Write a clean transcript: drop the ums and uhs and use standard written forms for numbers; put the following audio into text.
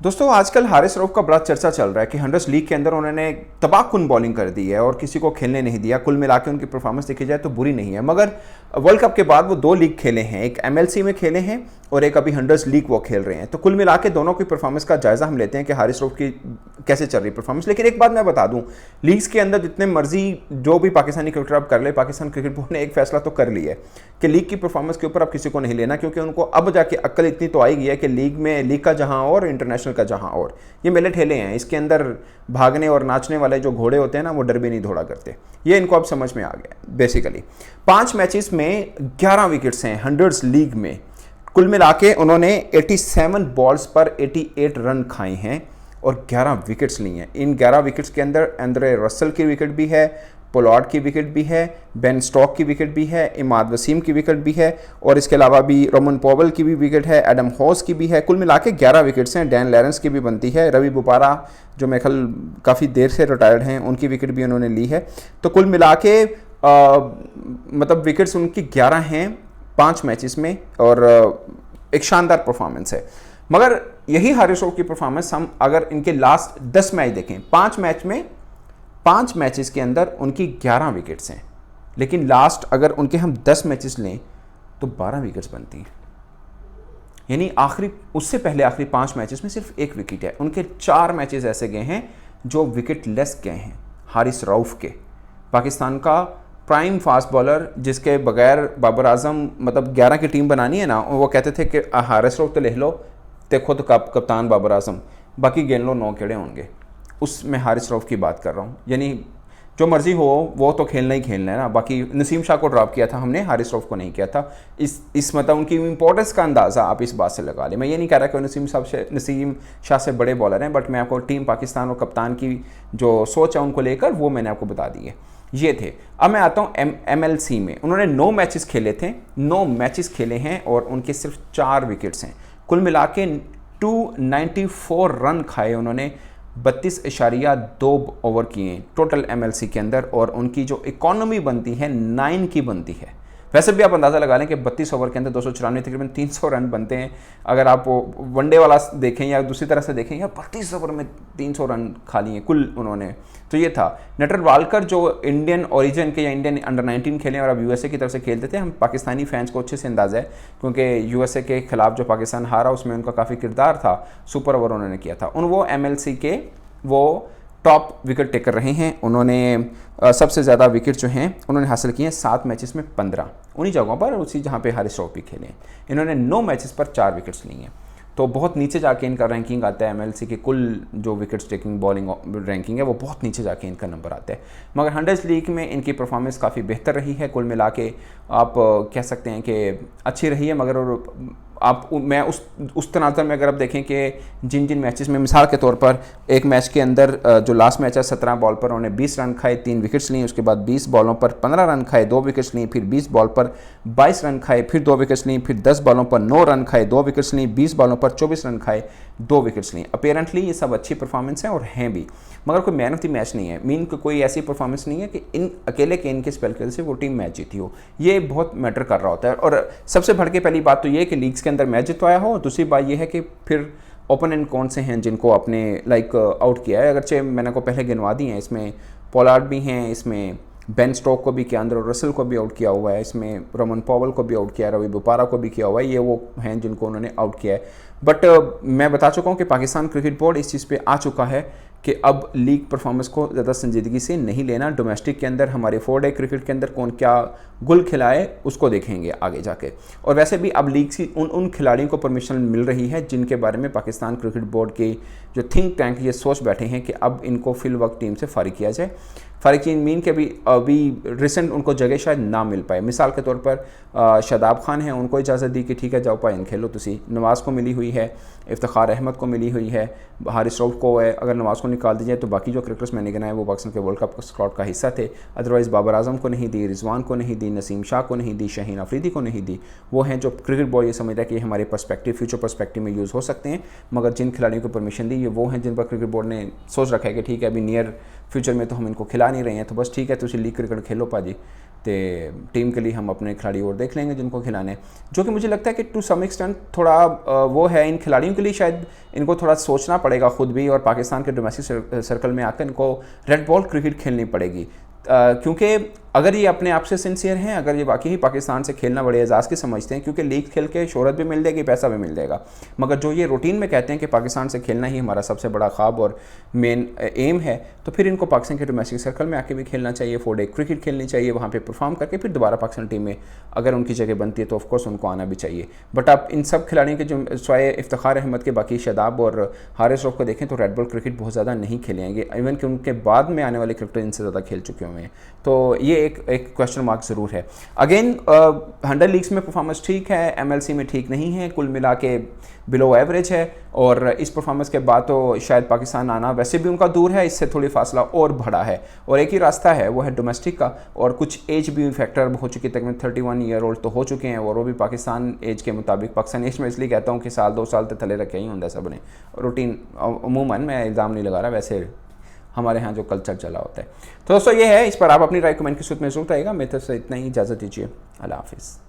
दोस्तों आजकल हारिस रऊफ का बड़ा चर्चा चल रहा है कि हंड्रेड्स लीग के अंदर उन्होंने तबाहकुन बॉलिंग कर दी है और किसी को खेलने नहीं दिया। कुल मिला के उनकी परफॉर्मेंस देखी जाए तो बुरी नहीं है, मगर वर्ल्ड कप के बाद वो दो लीग खेले हैं, एक एमएलसी में खेले हैं और एक अभी हंड्रेड्स लीग वो खेल रहे हैं। तो कुल मिला के दोनों की परफॉर्मेंस का जायजा हम लेते हैं कि हारिस रऊफ की कैसे चल रही परफॉर्मेंस। लेकिन एक बात मैं बता दूं, लीग्स के अंदर जितने मर्जी जो भी पाकिस्तानी क्रिकेटर अब कर ले, पाकिस्तान क्रिकेट बोर्ड ने एक फैसला तो कर लिया है कि लीग की परफॉर्मेंस के ऊपर अब किसी को नहीं लेना, क्योंकि उनको अब जाके अक्ल इतनी तो आई गई है कि लीग का जहां और इंटरनेशनल का जहां और, ये मेले ठेले हैं, इसके अंदर भागने और नाचने वाले जो घोड़े होते हैं ना, वो डर भी नहीं दौड़ा करते। ये इनको अब समझ में आ गया। बेसिकली 5 मैचेस में 11 विकेट्स हैं हंड्रेड्स लीग में। कुल मिला के उन्होंने 87 बॉल्स पर 88 रन खाए हैं और 11 विकेट्स ली हैं। इन 11 विकेट्स के अंदर एंड्रे रसल की विकेट भी है, पोलार्ड की विकेट भी है, बेन स्टोक की विकेट भी है, इमाद वसीम की विकेट भी है और इसके अलावा भी रोमन पॉवल की भी विकेट है, एडम हॉस की भी है। कुल मिला के 11 विकेट्स हैं। डैन लॉरेंस की भी बनती है, रवि बुपारा जो मैं कल काफ़ी देर से रिटायर्ड हैं, उनकी विकेट भी उन्होंने ली है। तो कुल मिला के मतलब विकेट्स उनकी 11 हैं 5 मैचेस में और एक शानदार परफॉर्मेंस है। मगर यही हारिस रऊफ की परफॉर्मेंस हम अगर इनके लास्ट 10 मैच देखें, 5 मैचेस के अंदर उनकी 11 विकेट्स हैं, लेकिन लास्ट अगर उनके हम 10 मैचेस लें तो 12 विकेट्स बनती हैं। यानी उससे पहले आखिरी 5 मैचेस में सिर्फ 1 विकेट है। उनके 4 मैचेस ऐसे गए हैं जो विकेट लेस गए हैं। हारिस रऊफ के, पाकिस्तान का प्राइम फास्ट बॉलर जिसके बगैर बाबर आजम मतलब 11 की टीम बनानी है ना, वो कहते थे कि हारिस रऊफ तो ले लो, ते खुद कप्तान बाबर आजम, बाकी गेंद लो 9 केड़े होंगे। उसमें हारिस रऊफ की बात कर रहा हूँ। यानी जो मर्जी हो वो तो खेलना ही खेलना है ना। बाकी नसीम शाह को ड्रॉप किया था हमने, हारिस रऊफ को नहीं किया था। इस मतलब उनकी इंपॉर्टेंस का अंदाज़ा आप इस बात से लगा लें। मैं ये नहीं कह रहा कि नसीम शाह से बड़े बॉलर हैं, बट मैं आपको टीम पाकिस्तान और कप्तान की जो सोच है उनको लेकर वो मैंने आपको बता दी है। ये थे। अब मैं आता हूँ एमएलसी में। उन्होंने 9 मैचेस खेले थे, 9 मैचेस खेले हैं और उनके सिर्फ 4 विकेट्स हैं। कुल मिला के 294 रन खाए उन्होंने, 32.2 ओवर किए टोटल एमएलसी के अंदर और उनकी जो इकॉनमी बनती है 9 की बनती है। वैसे भी आप अंदाज़ा लगा लें कि 32 ओवर के अंदर 294 तकरीबन 300 रन बनते हैं। अगर आप वनडे वाला देखें या दूसरी तरह से देखें, या 32 ओवर में 300 रन खा लिए कुल उन्होंने। तो ये था। नटर वालकर जो इंडियन ओरिजिन के या इंडियन अंडर 19 खेले और अब यूएसए की तरफ से खेलते थे। हम पाकिस्तानी फैंस को अच्छे से अंदाज़ा है क्योंकि यूएसए के खिलाफ जो पाकिस्तान हारा उसमें उनका काफ़ी किरदार था। सुपर ओवर उन्होंने किया था। वो एमएलसी के वो टॉप विकेट टेकर रहे हैं। उन्होंने सबसे ज़्यादा विकेट जो हैं उन्होंने हासिल किए हैं 7 मैचेस में 15, उन्हीं जगहों पर, उसी जहाँ पे हारिस रऊफ भी खेले हैं। इन्होंने 9 मैचेस पर 4 विकेट्स ली हैं। तो बहुत नीचे जाके इनका रैंकिंग आता है। एमएलसी के कुल जो विकेट्स टेकिंग बॉलिंग रैंकिंग है वो बहुत नीचे जाके इनका नंबर आता है। मगर हंड्रेड्स लीग में इनकी परफॉर्मेंस काफ़ी बेहतर रही है। कुल मिला के आप कह सकते हैं कि अच्छी रही है। मगर मैं उस तनाज़र में अगर आप देखें कि जिन मैचेस में, मिसाल के तौर पर एक मैच के अंदर जो लास्ट मैच है 17 बॉल पर उन्होंने 20 रन खाए, 3 विकेट्स ली। उसके बाद 20 बॉलों पर 15 रन खाए, 2 विकेट्स ली। फिर 20 बॉल पर 22 रन खाए, फिर 2 विकेट्स ली। फिर 10 बॉलों पर 9 रन खाए, 2 विकेट्स ली। 20 बॉलों पर 24 रन खाए, 2 विकेट्स ली। अपेरेंटली ये सब अच्छी परफॉर्मेंस है और हैं भी, मगर कोई मैन ऑफ द मैच नहीं है। मीन कोई ऐसी परफॉर्मेंस नहीं है कि इन अकेले के इनके स्पेल के से वो टीम मैच जीती हो। ये बहुत मैटर कर रहा होता है। और सबसे बढ़ के पहली बात तो ये है कि लीग्स के अंदर मैच जितवाया हो। दूसरी बात ये है कि फिर ओपोनेंट कौन से हैं जिनको आपने आउट किया है। अगरचे मैंने को पहले गिनवा दी हैं, इसमें पोलार्ड भी हैं, इसमें बेन स्टोक को भी किया, एंड्रे रसल को भी आउट किया हुआ है, इसमें रोमन पॉवल को भी आउट किया, रवि बुपारा को भी किया हुआ है। ये वो हैं जिनको उन्होंने आउट किया है। बट मैं बता चुका हूँ कि पाकिस्तान क्रिकेट बोर्ड इस चीज़ पे आ चुका है कि अब लीग परफॉर्मेंस को ज़्यादा संजीदगी से नहीं लेना। डोमेस्टिक के अंदर हमारे 4 डे क्रिकेट के अंदर कौन क्या गुल खिलाए उसको देखेंगे आगे जाके। और वैसे भी अब लीग की उन खिलाड़ियों को परमिशन मिल रही है जिनके बारे में पाकिस्तान क्रिकेट बोर्ड के जो थिंक टैंक ये सोच बैठे हैं कि अब इनको फिल वक्त टीम से फारिग किया जाए। फारिग की मीन के अभी रिसेंट उनको जगह शायद ना मिल पाए। मिसाल के तौर पर शादाब खान हैं, उनको इजाज़त दी कि ठीक है जाओ पाइन खेलो तुसी। नवाज़ को मिली हुई है, इफ्तिखार अहमद को मिली हुई है, हारिस रऊफ को है। अगर नवाज़ को निकाल दीजिए तो बाकी जो क्रिकेटर्स मैंने गिनाए वो पाकिस्तान के वर्ल्ड कप स्क्वाड का हिस्सा थे। अदरवाइज़ बाबर आजम को नहीं दी, रिजवान को नहीं दी, नसीम शाह को नहीं दी, शाहीन अफरीदी को नहीं दी। वो हैं जो क्रिकेट बोर्ड ये समझता है कि हमारे फ्यूचर पर्सपेक्टिव में यूज़ हो सकते हैं। मगर जिन खिलाड़ियों को परमिशन दी ये वो हैं जिन पर क्रिकेट बोर्ड ने सोच रखा है कि ठीक है अभी नियर फ्यूचर में तो हम इनको खिला नहीं रहे हैं, तो बस ठीक है तुम लीग क्रिकेट खेलो पाजी, तो टीम के लिए हम अपने खिलाड़ी और देख लेंगे जिनको खिलाने। जो कि मुझे लगता है कि टू सम एक्सटेंट थोड़ा वो है इन खिलाड़ियों के लिए, शायद इनको थोड़ा सोचना पड़ेगा खुद भी, और पाकिस्तान के डोमेस्टिक सर्कल में आकर इनको रेड बॉल क्रिकेट खेलनी पड़ेगी। क्योंकि अगर ये अपने आप से सिंसियर हैं, अगर ये वाकई ही पाकिस्तान से खेलना बड़े एजाज़ की समझते हैं, क्योंकि लीग खेल के शोहरत भी मिल जाएगी, पैसा भी मिल जाएगा, मगर जो ये रूटीन में कहते हैं कि पाकिस्तान से खेलना ही हमारा सबसे बड़ा ख्वाब और मेन एम है, तो फिर इनको पाकिस्तान के डोमेस्टिक सर्कल में आके भी खेलना चाहिए, 4 डे क्रिकेट खेलनी चाहिए, वहाँ पर परफॉर्म करके फिर दोबारा पाकिस्तान टीम में अगर उनकी जगह बनती है तो ऑफकोर्स उनको आना भी चाहिए। बट आप इन सब खिलाड़ियों के जो स्वाय इफ्तिखार अहमद के बाकी शादाब और हारिस रऊफ को देखें तो रेड बॉल क्रिकेट बहुत ज़्यादा नहीं खेले हैं, इवन कि उनके बाद में आने वाले क्रिकेटर इनसे ज़्यादा खेल चुके हुए हैं, तो ये एक क्वेश्चन मार्क ज़रूर है। अगेन 100 लीग्स में परफॉर्मेंस ठीक है, MLC में ठीक नहीं है, कुल मिला के बिलो एवरेज है, और इस परफॉर्मेंस के बाद तो शायद पाकिस्तान आना वैसे भी उनका दूर है, इससे थोड़ी फासला और बढ़ा है, और एक ही रास्ता है वो है डोमेस्टिक का, और कुछ एज भी फैक्टर हो चुकी, तकरीबन 31 ईयर ओल्ड तो हो चुके हैं, और वो भी पाकिस्तान एज के मुताबिक, पाकिस्तान एज में इसलिए कहता हूँ कि साल 2 साल तो थले रखे ही होंगे सब ने, रूटीन अमूमन मैं इल्ज़ाम नहीं लगा रहा, वैसे हमारे यहाँ जो कल्चर चला होता है। तो दोस्तों ये है, इस पर आप अपनी राय कमेंट की सूरत में ज़रूर आएगा। मेरे तरफ से इतना ही, इजाज़त दीजिए, अल्लाह हाफिज़।